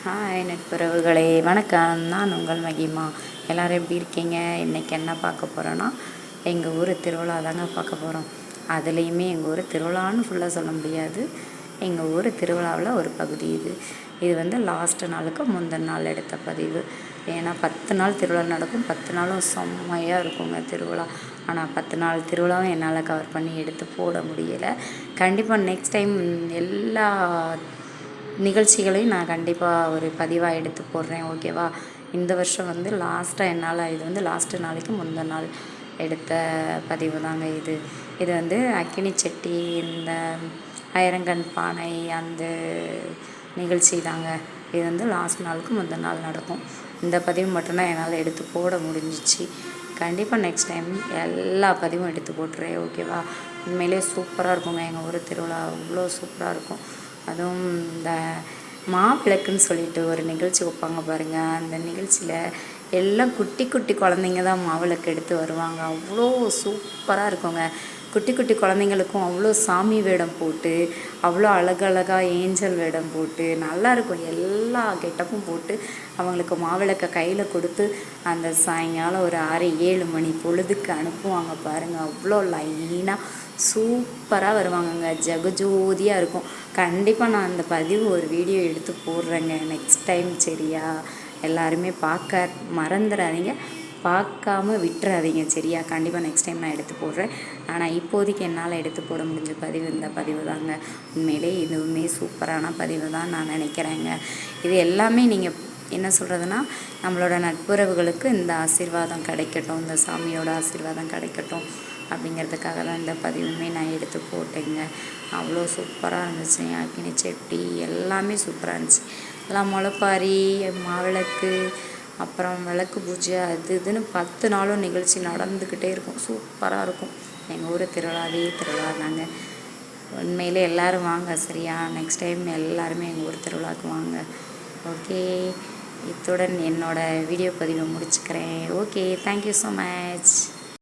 Hi நட்புறவுகளே, வணக்கம். நான் உங்கள் மகிமா. எல்லோரும் எப்படி இருக்கீங்க? இன்றைக்கி என்ன பார்க்க போகிறோன்னா, எங்கள் ஊர் திருவிழா தாங்க பார்க்க போகிறோம். அதுலேயுமே எங்கள் ஊர் திருவிழான்னு ஃபுல்லாக சொல்ல முடியாது. எங்கள் ஊர் திருவிழாவில் ஒரு பகுதி இது லாஸ்ட்டு நாளுக்கு முந்தின நாள் எடுத்த பதிவு. ஏன்னா 10 நாள் திருவிழா நடக்கும். 10 நாளும் செம்மையாக இருக்குங்க திருவிழா. ஆனால் 10 நாள் திருவிழாவும் என்னால் கவர் பண்ணி எடுத்து போட முடியலை. கண்டிப்பாக நெக்ஸ்ட் டைம் எல்லா நிகழ்ச்சிகளையும் நான் கண்டிப்பாக ஒரு பதிவாக எடுத்து போடுறேன். ஓகேவா? இந்த வருஷம் லாஸ்ட்டாக என்னால் இது லாஸ்ட்டு நாளைக்கு முந்தின நாள் எடுத்த பதிவு தாங்க இது அக்கினி சட்டி, இந்த ஐரங்கன் பானை, அந்த நிகழ்ச்சி தாங்க. இது லாஸ்ட் நாளுக்கு முந்தின நாள் நடக்கும். இந்த பதிவு மட்டும்தான் என்னால் எடுத்து போட முடிஞ்சிச்சு. கண்டிப்பாக நெக்ஸ்ட் டைம் எல்லா பதிவும் எடுத்து போட்டுறேன். ஓகேவா? உண்மையிலே சூப்பராக இருக்குங்க. எங்கள் ஊர் திருவிழா அவ்வளோ சூப்பராக இருக்கும். அதுவும் இந்த மாவிளக்குன்னு சொல்லிட்டு ஒரு நிகழ்ச்சி வைப்பாங்க பாருங்கள். அந்த நிகழ்ச்சியில் எல்லாம் குட்டி குட்டி குழந்தைங்க தான் மாவிளக்கு எடுத்து வருவாங்க. அவ்வளோ சூப்பராக இருக்குங்க. குட்டி குட்டி குழந்தைங்களுக்கும் அவ்வளோ சாமி வேடம் போட்டு, அவ்வளோ அழகழகாக ஏஞ்சல் வேடம் போட்டு நல்லாயிருக்கும். எல்லா கெட்டப்பும் போட்டு அவங்களுக்கு மாவிளக்கை கையில் கொடுத்து அந்த சாயங்காலம் ஒரு 6-7 மணி பொழுதுக்கு அனுப்புவாங்க பாருங்கள். அவ்வளோ லைனாக சூப்பராக வருவாங்கங்க. ஜெகஜோதியாக இருக்கும். கண்டிப்பாக நான் அந்த பதிவு ஒரு வீடியோ எடுத்து போடுறேங்க நெக்ஸ்ட் டைம். சரியா? எல்லாருமே பார்க்க மறந்துடாதீங்க, பார்க்காம விட்டுறாதீங்க. சரியா? கண்டிப்பாக நெக்ஸ்ட் டைம் நான் எடுத்து போடுறேன். ஆனால் இப்போதைக்கு என்னால் எடுத்து போட முடிஞ்ச பதிவு இந்த பதிவு தாங்க. உண்மையிலே இதுவுமே சூப்பரான பதிவு தான் நான் நினைக்கிறேங்க. இது எல்லாமே நீங்கள் என்ன சொல்கிறதுனா, நம்மளோட நட்புறவுகளுக்கு இந்த ஆசீர்வாதம் கிடைக்கட்டும், இந்த சாமியோட ஆசீர்வாதம் கிடைக்கட்டும் அப்படிங்கிறதுக்காக தான் இந்த பதிவுமே நான் எடுத்து போட்டேங்க. அவ்வளோ சூப்பராக இருந்துச்சு. அக்கினி சட்டி எல்லாமே சூப்பராக இருந்துச்சு. எல்லாம் முளைப்பாரி, மாவிளக்கு, அப்புறம் விளக்கு பூஜை, அது இதுன்னு 10 நாளும் நிகழ்ச்சி நடந்துக்கிட்டே இருக்கும். சூப்பராக இருக்கும். எங்கள் ஊர் திருவிழாவே திருவிழா தாங்க. உண்மையிலே எல்லோரும் வாங்க. சரியா? நெக்ஸ்ட் டைம் எல்லாருமே எங்கள் ஊர் திருவிழாவுக்கு வாங்க. ஓகே, இத்துடன் என்னோடய வீடியோ பதிவை முடிச்சுக்கிறேன். Okay, thank you so much.